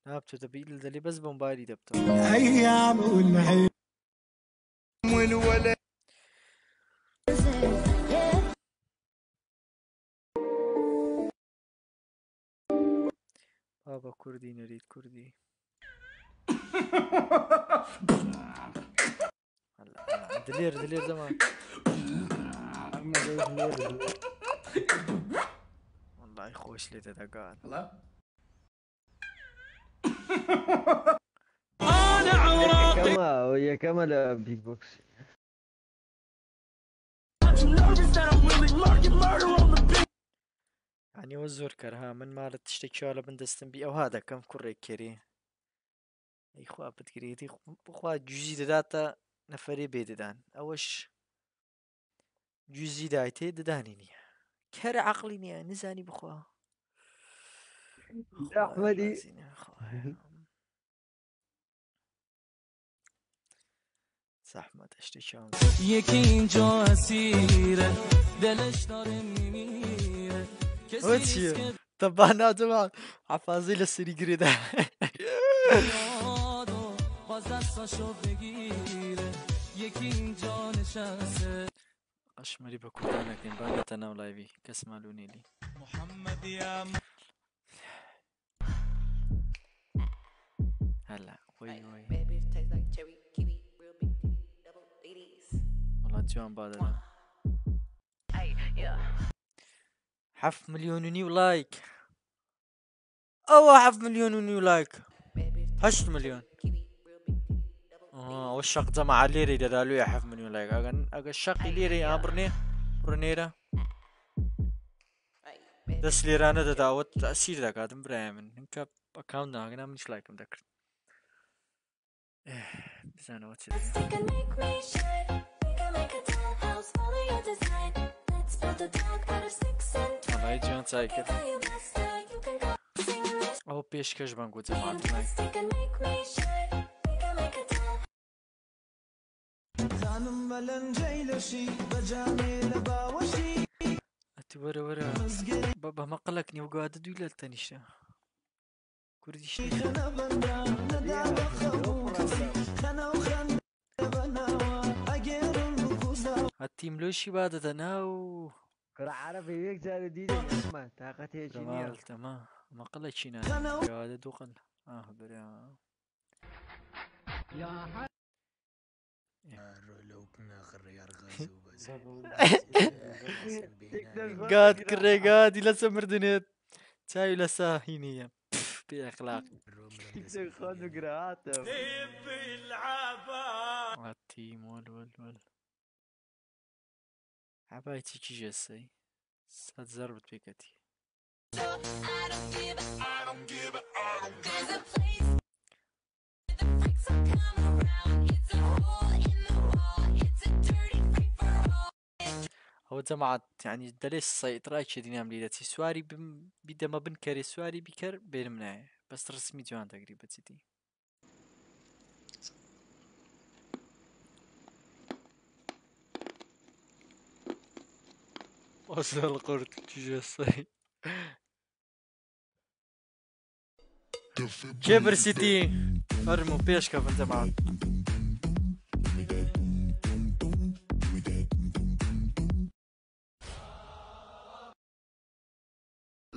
هابتو دبي اللي بس بموبايلي دبتو ايام والحين والولد بابا كردي نريد كردي. هلا دلير زمان والله خوش لي تدقات. ويا كما بيك بوكس. يعني وزور كرها من مالت تشتكي على بندستن بي او هذا كم كوري كيري اي خوا بتكريتي خوا جوزي داتا نفري بيددان اوش جوزي دايتي ددانيني كر عقليني نزاني بخوا احمدي زحمت اشتكام یکی اینجا اسیره دلش داره میمیره وچیه طبعا جماعة عفازيل السري قريدة اشمري بكون لكن باقت انا ولايفي كسمالوني لي محمد يا هلا وي والله جوان بعد حف مليون نيو لايك حف مليون نيو لايك هشت مليون والشق جمع ليري دالو يا حف مليون لايك اغا الشق ليري برنيرا دس ليرانا داوت تأثير دا قادم برايمن انك اكاونت ناغنا منش لايك مذكر بزانا واتسي والله جوان سايكر او بيشكش بانقو جماعة ورا بابا ما قلقني وقاعد دويلة تانيشتا كرديش التيم لوشي بعد تناو كرة عربي هيك زاد جديدة ما طاقتي تمام ما قلقشينا قاعد دوقن برا قاد كريقاد لسه مردنت تاي لسه هينية بأخلاق خذوا قراءاته التيم ول عبايتي كي جسي ستزربت بيكتي هو جماعة يعني دليش الصيد رايك دينام ليلتي سواري بدا ما بنكري سواري بكر بين مناي بس رسمي جوان تقريبا سيدي وصل القرد جسي كبر سيتي ارمو بيش كفن جماعة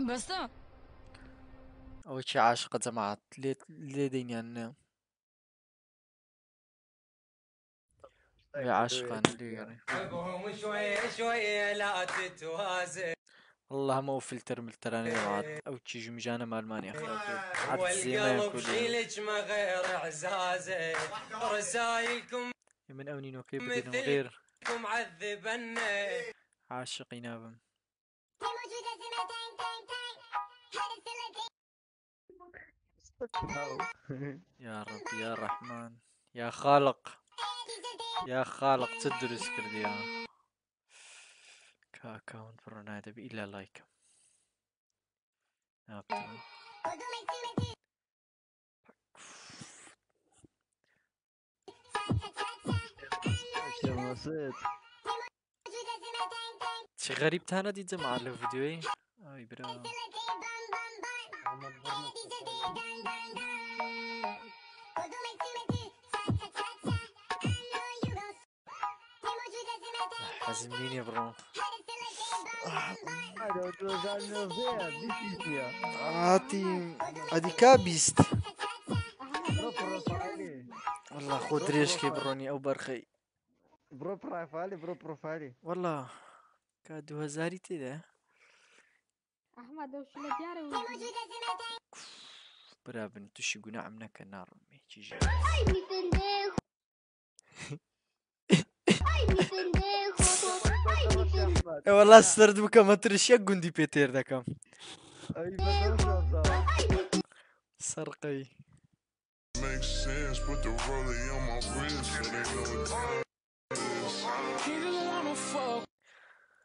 بس اول شي عاشقة جماعة ليه دينيان يا عاشقان ليه يعني شوية لا تتوازن والله ما هو فلتر ملتراني جماعة او تشي جمجانا مع المانيا عاد الزينة والقلب شيلك ما غير عزازة رسايلكم من اوني نوكي بدون غير معذبنا عاشقين ابم يا رب يا رحمن يا خالق تدرس كرديا كاكاون برنادا بإلا لايك شي غريب تانا دي جماعة الفيديوين اي برا حزمين يا برو. هذا 2009 بيسيسيا عاطي هادي كابيست برو بروفايلي والله خود ريشكي بروني او برخي برو بروفايلي والله كادو هزاري تدا احمد وش اللي دياري برابن تشي قنا عمناك النار امي تيجي Ay, mi pendejo. Ay, mi pendejo. Ay, mi pendejo. والله استرد بكم ما ترش يا قندي بيتير ذا كم اي بدل سرقي Makes sense, put the rollie on my wrist, so they know it's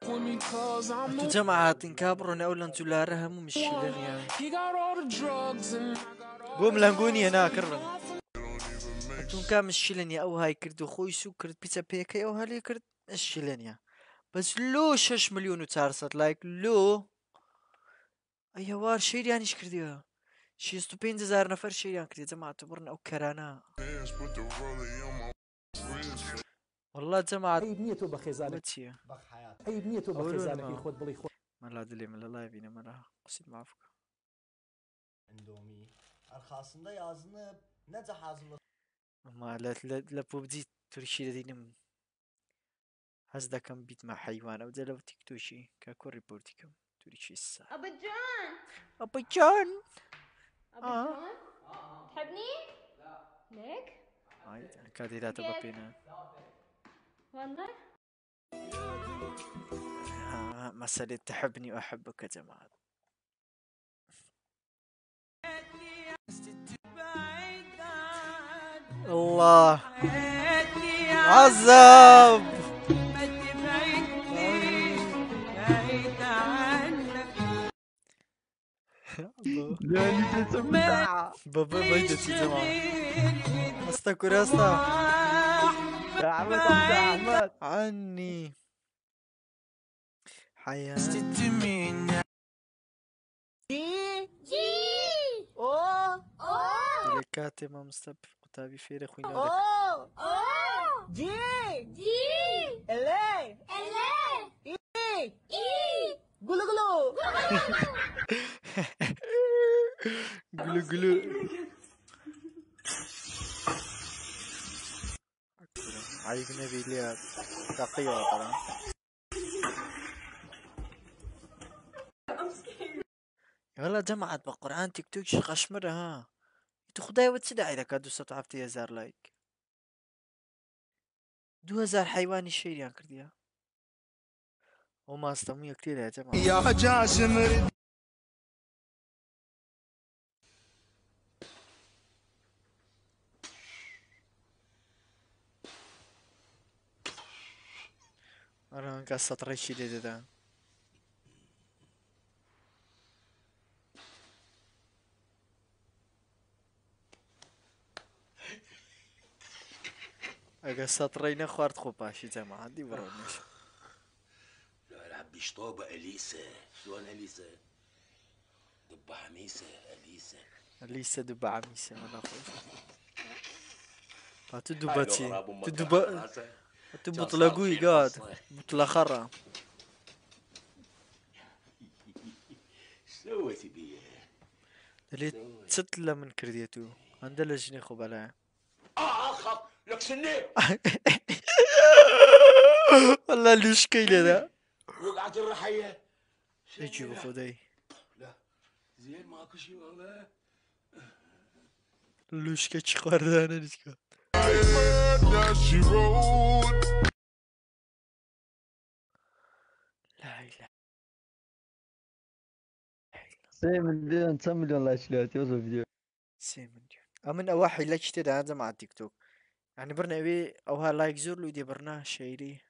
انتو جماعات كابرون اولا انتو لا رهم مش يعني قوم لانقوني انا كرن انتو كان مشيلني او هاي كردو خوي سو كرد بيتا بيكي او هالي كرد مشيلني بس لو 6 مليون وتارست لايك لو اي وار شير يعني ايش كرديها شي 600,000 نفر شير يعني كردي جماعة تبرنا او كرانا sense, put the rollie on my wrist. والله جماعة عيب نيته بخزانك بتشي عيب نيته أولون بخزانك ما. يخوت بلي خود ما لا دلي من الله يبينا مرة قصيد معفك Indomie. Arkasında yazınıp nece hazırlık ما لا بوبدي ترشي لدينم هزدا كم بيت مع حيوان او دلو تكتوشي كاكو ريبورتي كم ترشي الساعة ابو جون ابو جان ابو جون تحبني؟ لا ليك؟ هاي كادي لا تبقينا والله مسألة تحبني واحبك يا جماعة الله عذاب بابا بيدتي يا جماعة استكر يا اسطى يا احمد عني حياة لكاتي ما مستبق كتابي فيري خوينا قلو قلو عيب نبي لي تقية طبعا يلا جماعة بقرآن تيك توك شقشمرة ها انتو خداي وتسدع اذا كادو ستعفتي هزار لايك 2000 حيواني شير يعني كرديها وما استمية كتير يا جماعة يا جاسم انا قصة ريشي دي ده قصة رينا خوارت خوباشي جماعة دي برونيش العب بشطوبة أليسا شلون أليسا؟ دب حميسة أليسا ليس دب عميسة ولا خوش تدبتي تدب تبطلقوي قاعد بطلخرة سويتي بيه اللي تستلا من كرديتو عند لجني خبلاء أخاف لك سنين والله ليش كيلة ده وقعت الرحية يجي بخدي لا زين ماكو شي والله ليش كتش قردانة ليش كا that she wrote. لا إله 6 مليون 9 مليون لايك له توصل فيديو 6 مليون أمن أواحي لايك تدا هذا مع التيك توك يعني برنا أبي أو ها لايك زور لو دي برنا شيري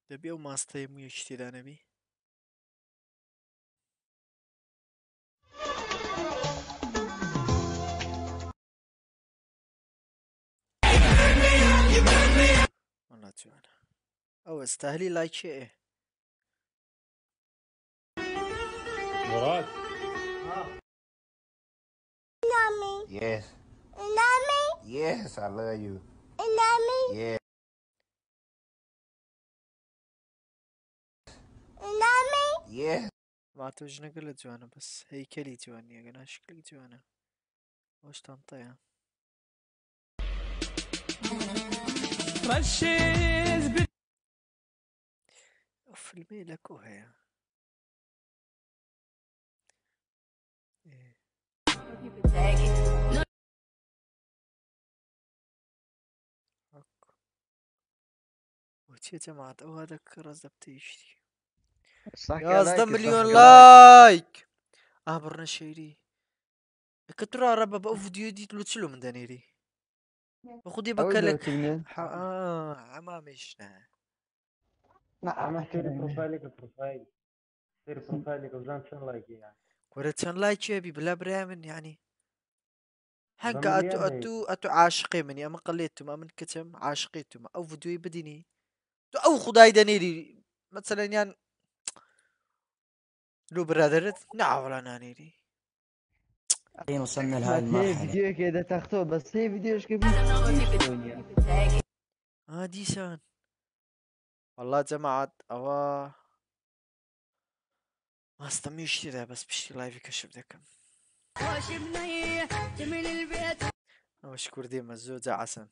دبي أو ما استيمو يشتي دا نبي والله تعالى أو استاهلي لايك شيء مراد Yes Yes I love you Yes. ما توجنا قلت جوانا بس هيكلي جواني أنا شكلك جوانا وش تنطيها اوف الميلك وهي إيه. وش يا جماعة او هذاك رزبت يشتي يا صدام مليون لايك برنا شيري كترى ربا بقى فيديو دي تلوتشلو من دانيري وخدي بكلك عمامشنا نعم احكي بروفايلك سير بروفايلك وزان شن لايك يعني وريتشان لايك يا بي بلا برامن يعني هنكا اتو عاشقي مني اما قليتو ما من كتم عاشقيتو ما او فيديو بديني او خداي دانيري مثلا يعني لو برادرت ولا نانيري وصلنا لهاي المرحلة فيديو كذا تاخذوه بس هي فيديوش كيف ديسان والله جماعة ما استميش ذا بس بشتي لايف يكشف ذاك واشكر ديما الزوجة عسن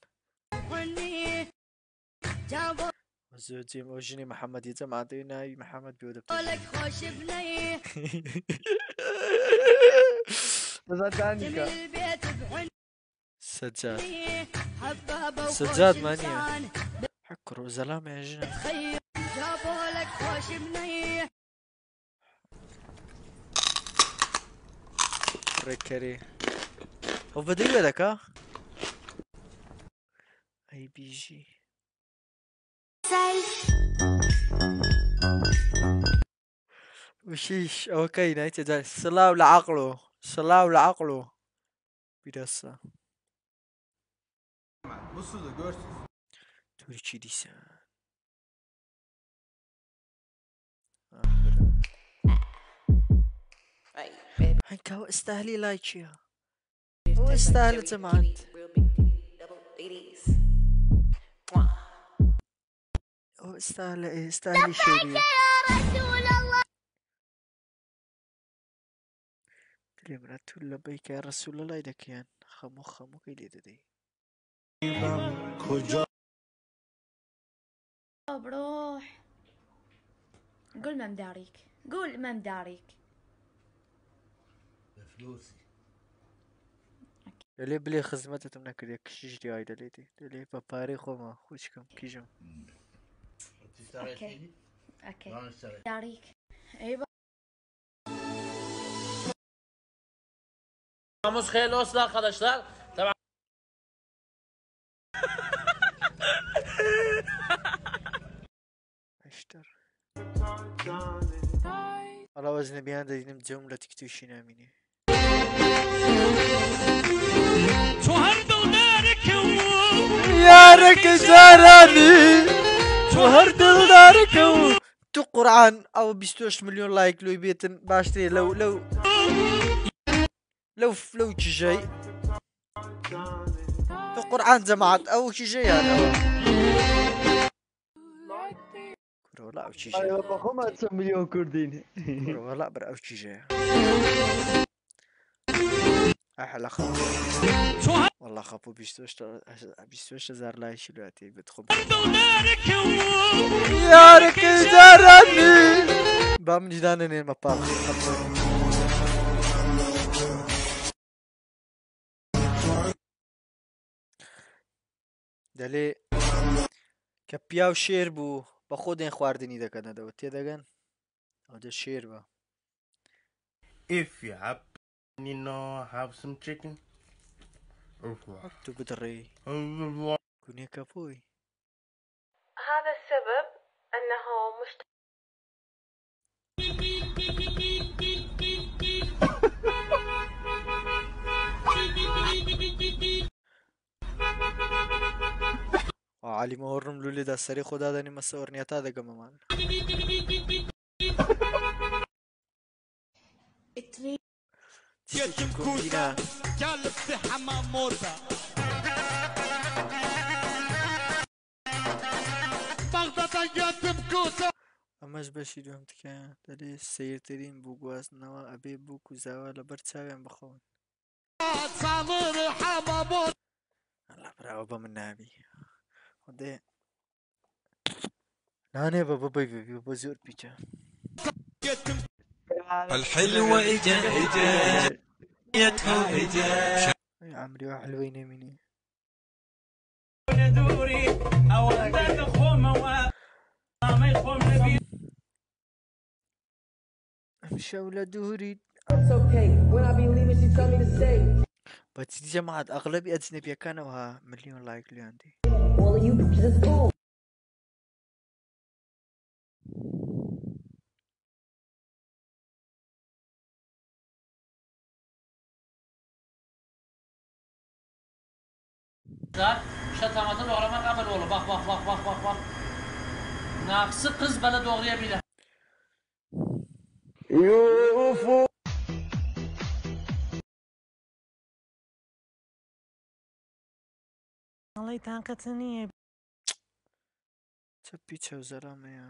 الزوجي موجني محمد يا جماعة ديناي محمد بيودة سجاد سجاد مانيا حكروا زلامة يا جنة ركري وفيديو لك اي بيجي وشيش اوكي نايت جاي سلاو لعقله بيدسا توريتشي ديسان هنكا هو استاهلي لايكيها هو استاهل جماعة هو استاهلي شيري كلمة لبيك يا رسول الله إذا كان خمو كيلي ددي بروح قول ما مداريك بفلوسي دلي بلي خزمته تمنك ديك شجري هاي دلي باباري خوما خوشكم كيجم اوكي داريك ايوه Namus hayırlı olsun arkadaşlar. Tamam. اشتر على وزن بيان دينم جملة تكتوشي ناميني يارك زاراني شهر دلدارك تو قرآن او 22 مليون لايك لو بيتن باشتري لو تجي تو قرآن جماعة او تجي هذا كرولا او تجي ايوه بخوم 9 مليون كردين كرولا بر او تجي احلى خبر والله خبو 22 زار لايك شلواتي بتخب يارك زارني بام جدانني ما باب دلي كبياو شير بو بخودين خواردني دكنا دوتي دغن او ده شير با If you happen to have some chicken. تو بدري كوني كابوي هذا السبب انه علي مورم لولي دا سري خدا داني مسورنياتا دا قممان كوكينا ئەمەش بەشی دوم تکە دەڵێ سەیرترین بوو گوازنەوە ئەبێ بووک و زاوا لەبەر چاویان بخەون ئەڵا براوە بە من نابی خودێ نانێ بە بەبەی ببی بە زۆر پیچە الحلوة اجا عمري حلوەی نەمینی ئەم شەو لە دووریت بەچی جەماعەت ئەغلەبی ئەجنەبیەکانەوە ملیۆن لایک لیان دی Şatamatı doğramak amel oğlu. Bak bak bak bak bak bak. Naksı kız bana doğrayabilir. ئەڵی تااقەتە نییە چە پیچە و زەرامەیە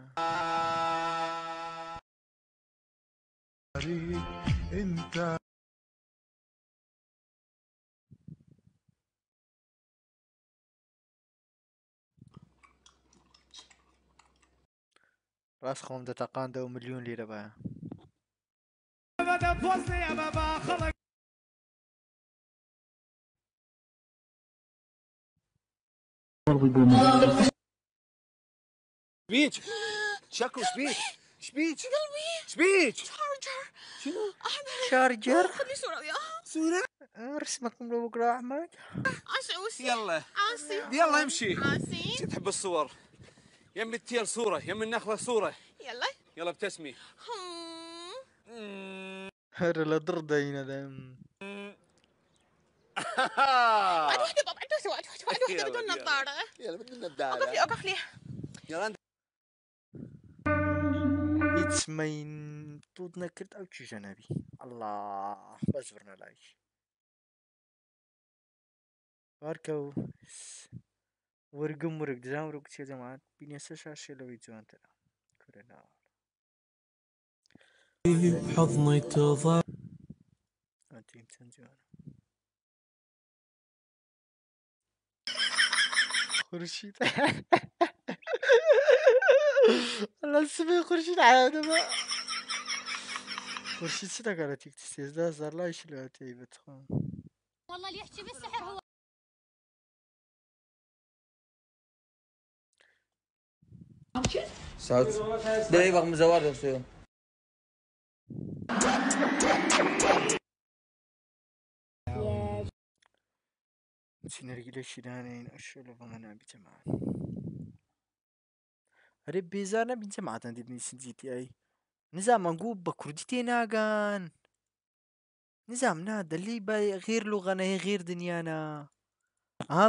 ڕاست خۆم دەتەقاندە و ملیۆن لیرە بایە سبيتش شكله سبيتش سبيتش سبيتش شارجر خذ لي صورة وياها. صورة رسمكم لو بكرة أحمد عسوسي يلا عاسي يلا امشي عاسي. تحب الصور يم التيل صورة يم النخلة صورة يلا. يلا ابتسمي هر لدر داينا دايم واحد واحدة بابا عدوسي واحد واحدة بدون نظارة. يلا بدنا نبدأ أوقف لي. يلا يتسمين طود نكرت أو شي جنبي الله بزورنا لايش باركو ورقم ورق دزام ورق تشي جماعات بيني سشاشي لو يجوان ترى كورنا بحضني تظل أنت يمتن جوانا خرشيد الله اسمي خرشيد عادة ما خرشيد سنة قالت يكتسيز ده زار لا يشلو هاتي بتخون والله اللي يحكي بالسحر هو سعود ده يبغى مزوار نفسه سينرجي شيلانين اشلو بمنا بجماعة هرب بيزانا بجماعة عندي بنيسن جي تي اي نظام نقول بكردتي ناقان نظامنا دلي باي غير لغنا هي غير دنيانا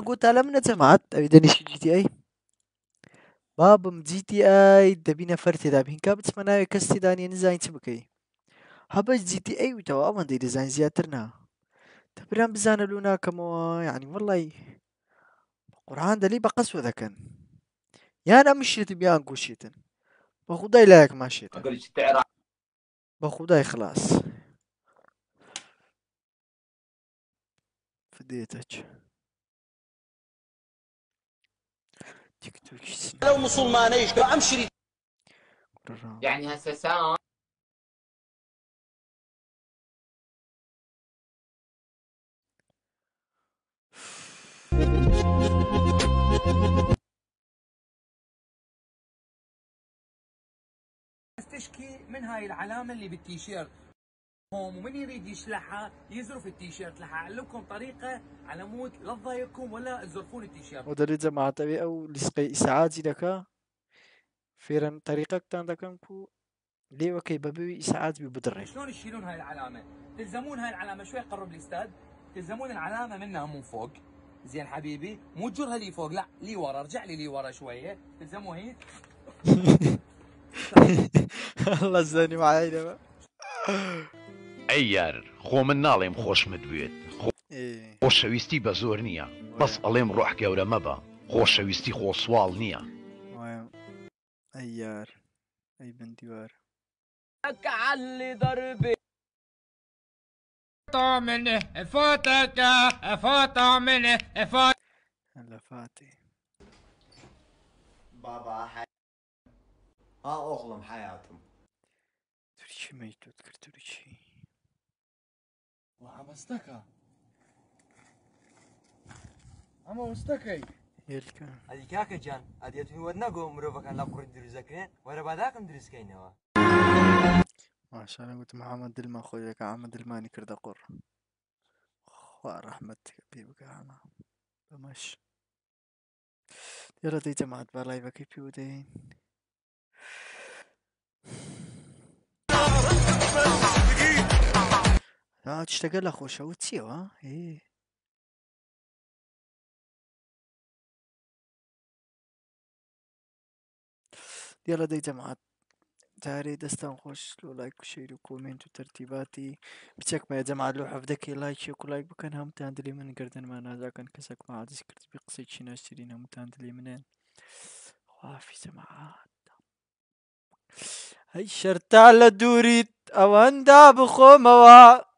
قلت علمنا جماعة ابي شي جي تي اي بابم جي تي اي دبينا فرتي دابين كابت مناوي كستي داني نزاين تبكي هبا جي تي اي وتوا من دي ديزاين زياترنا تبران بزانا لونا كمو يعني والله قرآن دلي بقصو ذاكن يا انا مش شيتم يا انكو شيتن بخداي لايك ما شيتن بخداي خلاص فديتك تيك توك لو مسلمانيش امشي يعني هسه ساعة تشكي من هاي العلامة اللي بالتيشيرت هوم ومن يريد يشلحها يزرف التيشيرت. رح اعلمكم طريقة على مود لا تضايقكم ولا تزرفون التيشيرت. ودري جماعة تبي او لسقي اسعاجي دكا فيرن طريقك تان دكنكو ليه وكي ببي اسعاج ببدري شلون تشيلون هاي العلامة؟ تلزمون هاي العلامة شوي قرب لي استاذ. تلزمون العلامة منها من فوق. زين حبيبي مو تجرها لي فوق لا لي ورا. ارجع لي ورا شوية. تلزموا هي الله زاني معاي دابا عيار خو من ناڵێم خۆشمت بوێت خۆشەویستی بە زۆر نییە بەس ئەڵێم ڕۆح گەورە مەبە خۆشەویستی خۆسواڵ نییە عيار اي بنديوار علي ضربي منه فوتك فوت منه فوت هلا فاتي بابا ها oğlum hayatım. ترشي ما يتذكر ترشي وعمستك اما وستكي يلكا ادي كاكا جان ادي تودنا قوم مروفك على قرد دروزكين ورا بعداكم درسكينوا ما شاء الله قلت محمد دلما خويا محمد دلماني كرد قر رحمتك بيبك انا بمش يلا دي جماعة بالاي بكي بيودين لا تشتغل اخو شو تسيو ها ايه يلا دي جماعة تاري دستان خوش لو لايك وشير وكومنت وترتيباتي بتشك ما يا جماعة لو حفظك لايك شيك ولايك بكن هم تاندلي من قردن ما نازا كان كسك ما عاد سكرت بقصيد شي ناشرين هم تاندلي منين وافي جماعة هاي شرط على دوريت او اندا بخو موا